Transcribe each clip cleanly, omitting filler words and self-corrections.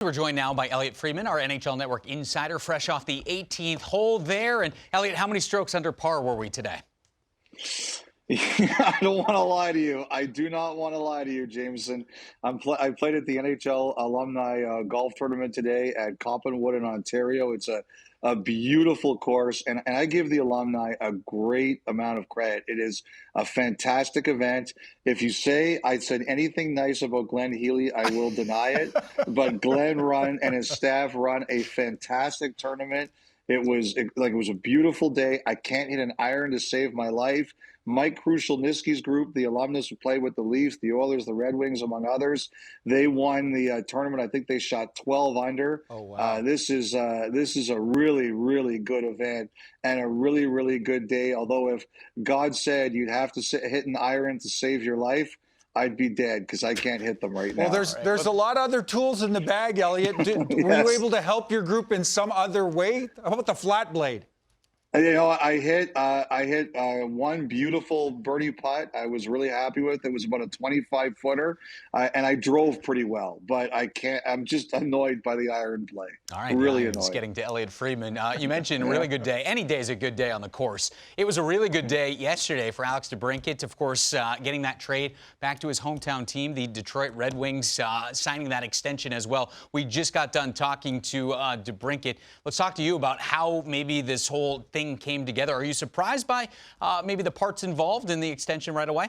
We're joined now by Elliotte Friedman, our NHL Network insider, fresh off the 18th hole there. And Elliotte, how many strokes under par were we today? I don't want to lie to you. I do not want to lie to you, Jameson. I played at the NHL alumni golf tournament today at Coppenwood in Ontario. It's a beautiful course, and I give the alumni a great amount of credit. It is a fantastic event. If you say I said anything nice about Glenn Healy, I will deny it. But Glenn and his staff run a fantastic tournament. It was a beautiful day. I can't hit an iron to save my life. Mike Krushelnyski's group, the alumnus who played with the Leafs, the Oilers, the Red Wings, among others, they won the tournament. I think they shot 12 under. Oh, wow. This is a really, really good event and a really, really good day. Although if God said you'd have to hit an iron to save your life, I'd be dead because I can't hit them right now. Well, there's a lot of other tools in the bag, Elliotte. Yes. Were you able to help your group in some other way? How about the flat blade? You know, I hit one beautiful birdie putt. I was really happy with. It was about a 25-footer, and I drove pretty well. But I can't. I'm just annoyed by the iron play. All right, really annoyed. annoyed. Getting to Elliotte Friedman. You mentioned really good day. Any day is a good day on the course. It was a really good day yesterday for Alex DeBrincat. Of course, getting that trade back to his hometown team, the Detroit Red Wings, signing that extension as well. We just got done talking to DeBrincat. Let's talk to you about how maybe this whole thing came together. Are you surprised by maybe the parts involved in the extension right away?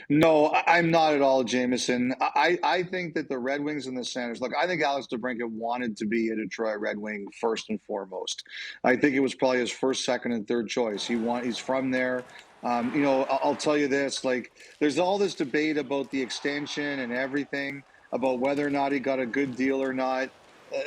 No, I'm not at all, Jameson. I think that the Red Wings and the Senators, look, I think Alex DeBrincat wanted to be a Detroit Red Wing first and foremost. I think it was probably his first, second, and third choice. He's from there. You know, I'll tell you this, like, there's all this debate about the extension and everything, about whether or not he got a good deal or not.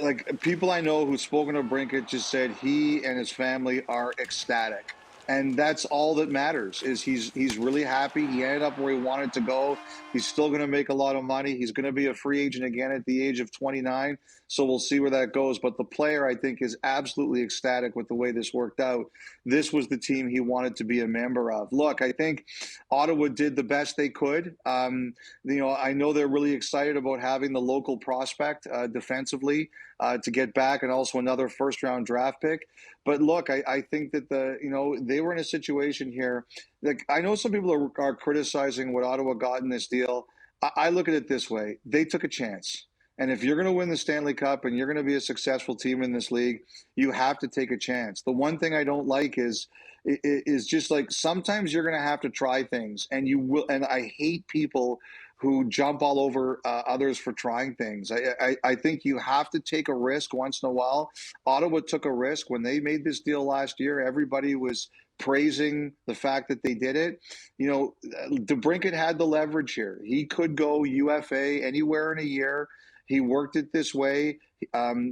Like, people I know who've spoken to Brinkett just said he and his family are ecstatic. And that's all that matters is he's really happy. He ended up where he wanted to go. He's still going to make a lot of money. He's going to be a free agent again at the age of 29. So we'll see where that goes. But the player, I think, is absolutely ecstatic with the way this worked out. This was the team he wanted to be a member of. Look, I think Ottawa did the best they could. You know, I know they're really excited about having the local prospect defensively to get back, and also another first-round draft pick. But look, I think that they were in a situation here. Like, I know some people are criticizing what Ottawa got in this deal. I look at it this way: they took a chance. And if you're going to win the Stanley Cup and you're going to be a successful team in this league, you have to take a chance. The one thing I don't like is just like sometimes you're going to have to try things, and you will. And I hate people who jump all over others for trying things. I think you have to take a risk once in a while. Ottawa took a risk when they made this deal last year. Everybody was praising the fact that they did it. You know, DeBrincat had the leverage here. He could go UFA anywhere in a year. He worked it this way.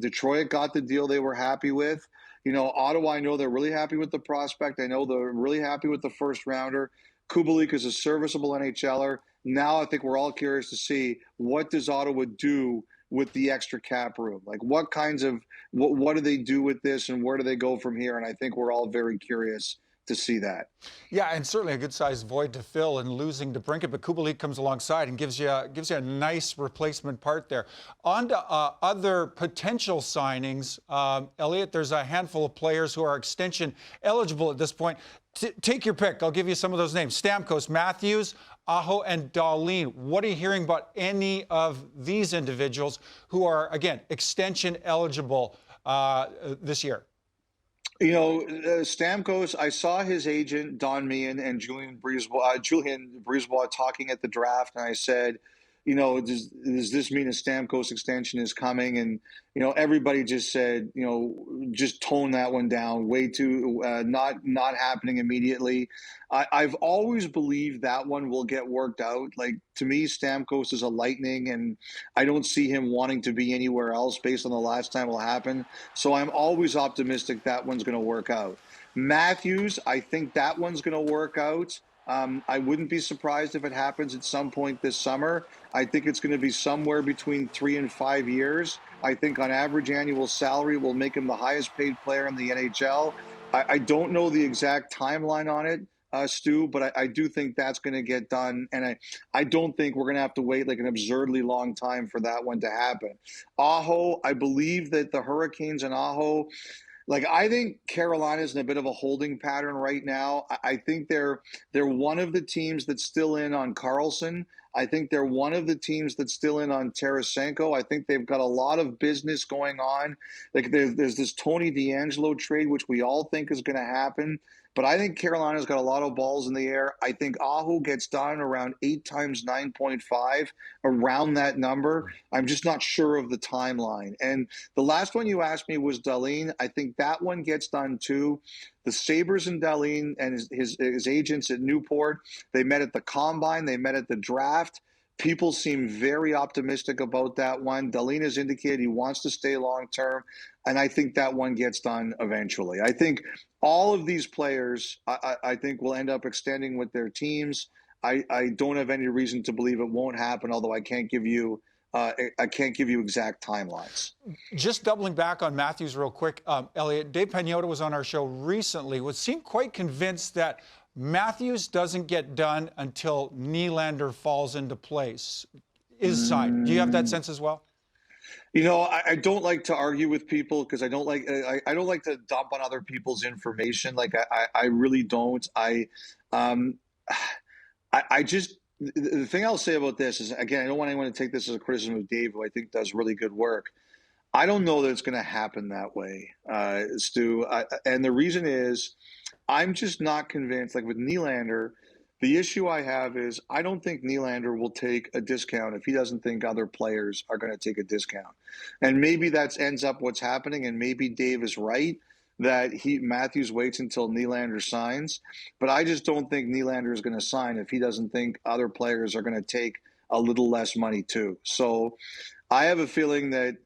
Detroit got the deal they were happy with. You know, Ottawa, I know they're really happy with the prospect. I know they're really happy with the first rounder. Kubalik is a serviceable NHLer. Now I think we're all curious to see what does Ottawa do with the extra cap room? Like what do they do with this and where do they go from here? And I think we're all very curious to see that. Yeah, and certainly a good-sized void to fill in losing DeBrincat, but Kubalik comes alongside and gives you a nice replacement part there. On to other potential signings, Elliotte, there's a handful of players who are extension eligible at this point. Take your pick. I'll give you some of those names: Stamkos, Matthews, Aho, and Dahlin. What are you hearing about any of these individuals who are, again, extension eligible this year? You know, Stamkos, I saw his agent, Don Meehan, and Julian Brisebois talking at the draft, and I said, you know, does this mean a Stamkos extension is coming? And, you know, everybody just said, you know, just tone that one down, way too, not happening immediately. I've always believed that one will get worked out. Like, to me, Stamkos is a Lightning, and I don't see him wanting to be anywhere else based on the last time it'll happen. So I'm always optimistic that one's going to work out. Matthews, I think that one's going to work out. I wouldn't be surprised if it happens at some point this summer. I think it's going to be somewhere between 3 and 5 years. I think on average annual salary will make him the highest paid player in the NHL. I don't know the exact timeline on it. Stu, but I do think that's going to get done. And I don't think we're going to have to wait like an absurdly long time for that one to happen. Aho, I believe that the Hurricanes and Aho, like I think Carolina's in a bit of a holding pattern right now. I think they're one of the teams that's still in on Carlson. I think they're one of the teams that's still in on Tarasenko. I think they've got a lot of business going on. Like there's this Tony DeAngelo trade, which we all think is going to happen. But I think Carolina's got a lot of balls in the air. I think Aho gets done around 8 times 9.5, around that number. I'm just not sure of the timeline. And the last one you asked me was Dahlin. I think that one gets done too. The Sabres and Dahlin and his agents at Newport, they met at the Combine, they met at the draft. People seem very optimistic about that one. Dahlin has indicated he wants to stay long term, and I think that one gets done eventually. I think all of these players, I think, will end up extending with their teams. I don't have any reason to believe it won't happen, although I can't give you exact timelines. Just doubling back on Matthews real quick, Elliot, Dave Pagnotta was on our show recently, seemed quite convinced that Matthews doesn't get done until Nylander falls into place, is signed. Do you have that sense as well? You know, I don't like to argue with people because I don't like to dump on other people's information. Like I really don't. I just the thing I'll say about this is, again, I don't want anyone to take this as a criticism of Dave, who I think does really good work. I don't know that it's going to happen that way, Stu. And the reason is, I'm just not convinced. Like with Nylander, the issue I have is I don't think Nylander will take a discount if he doesn't think other players are going to take a discount. And maybe that ends up what's happening, and maybe Dave is right that Matthews waits until Nylander signs. But I just don't think Nylander is going to sign if he doesn't think other players are going to take a little less money too. So I have a feeling that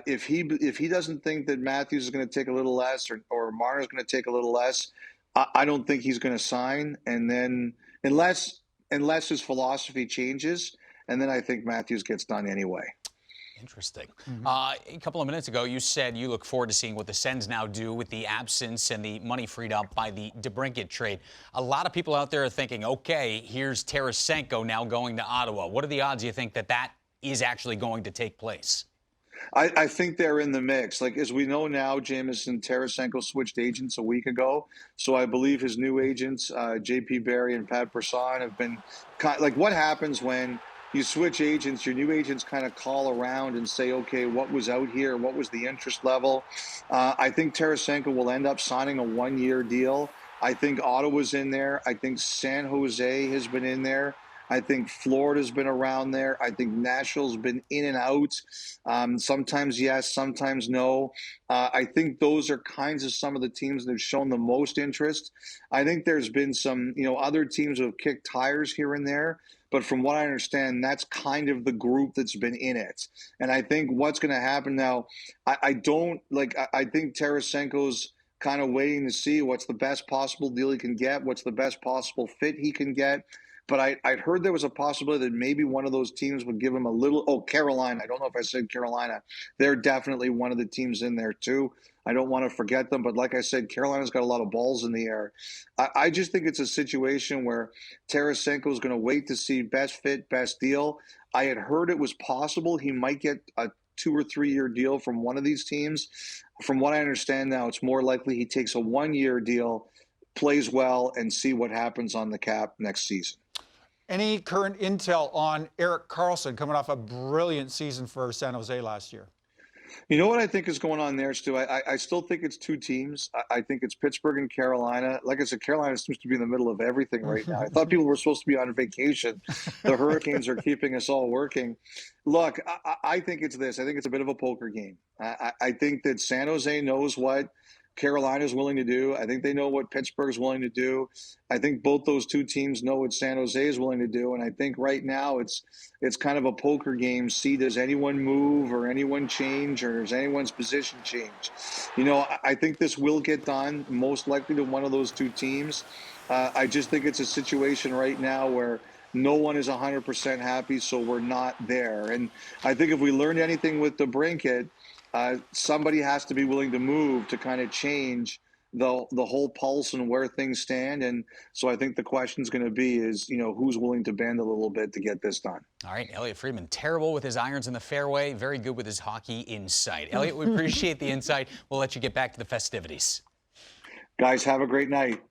if he doesn't think that Matthews is going to take a little less, or Marner is going to take a little less, I don't think he's going to sign. And then unless his philosophy changes, and then I think Matthews gets done anyway. Interesting. A couple of minutes ago, you said you look forward to seeing what the Sens now do with the absence and the money freed up by the DeBrincat trade. A lot of people out there are thinking, okay, here's Tarasenko now going to Ottawa. What are the odds you think that is actually going to take place? I think they're in the mix. Like, as we know now, Jamison, Tarasenko switched agents a week ago. So I believe his new agents, J.P. Barry and Pat Brisson, have been like, what happens when you switch agents? Your new agents kind of call around and say, okay, what was out here? What was the interest level? I think Tarasenko will end up signing a 1-year deal. I think Ottawa's in there. I think San Jose has been in there. I think Florida's been around there. I think Nashville's been in and out. Sometimes yes, sometimes no. I think those are kinds of some of the teams that have shown the most interest. I think there's been some, other teams who have kicked tires here and there. But from what I understand, that's kind of the group that's been in it. And I think what's going to happen now, I think Tarasenko's kind of waiting to see what's the best possible deal he can get, what's the best possible fit he can get. But I'd heard there was a possibility that maybe one of those teams would give him a little. Oh, Carolina. I don't know if I said Carolina. They're definitely one of the teams in there, too. I don't want to forget them. But like I said, Carolina's got a lot of balls in the air. I just think it's a situation where Tarasenko is going to wait to see best fit, best deal. I had heard it was possible he might get a 2 or 3 year deal from one of these teams. From what I understand now, it's more likely he takes a 1-year deal, plays well, and see what happens on the cap next season. Any current intel on Erik Karlsson coming off a brilliant season for San Jose last year? You know what I think is going on there, Stu? I still think it's two teams. I think it's Pittsburgh and Carolina. Like I said, Carolina seems to be in the middle of everything right now. I thought people were supposed to be on vacation. The Hurricanes are keeping us all working. Look, I think it's this. I think it's a bit of a poker game. I think that San Jose knows what Carolina's willing to do. I think they know what Pittsburgh's willing to do. I think both those two teams know what San Jose is willing to do. And I think right now it's kind of a poker game. See, does anyone move or anyone change, or does anyone's position change? I think this will get done, most likely to one of those two teams. I just think it's a situation right now where no one is 100% happy, so we're not there. And I think if we learned anything with DeBrincat, somebody has to be willing to move to kind of change the whole pulse and where things stand. And so I think the question is going to be is, who's willing to bend a little bit to get this done. All right, Elliot Friedman, terrible with his irons in the fairway, very good with his hockey insight. Elliot, we appreciate the insight. We'll let you get back to the festivities. Guys, have a great night.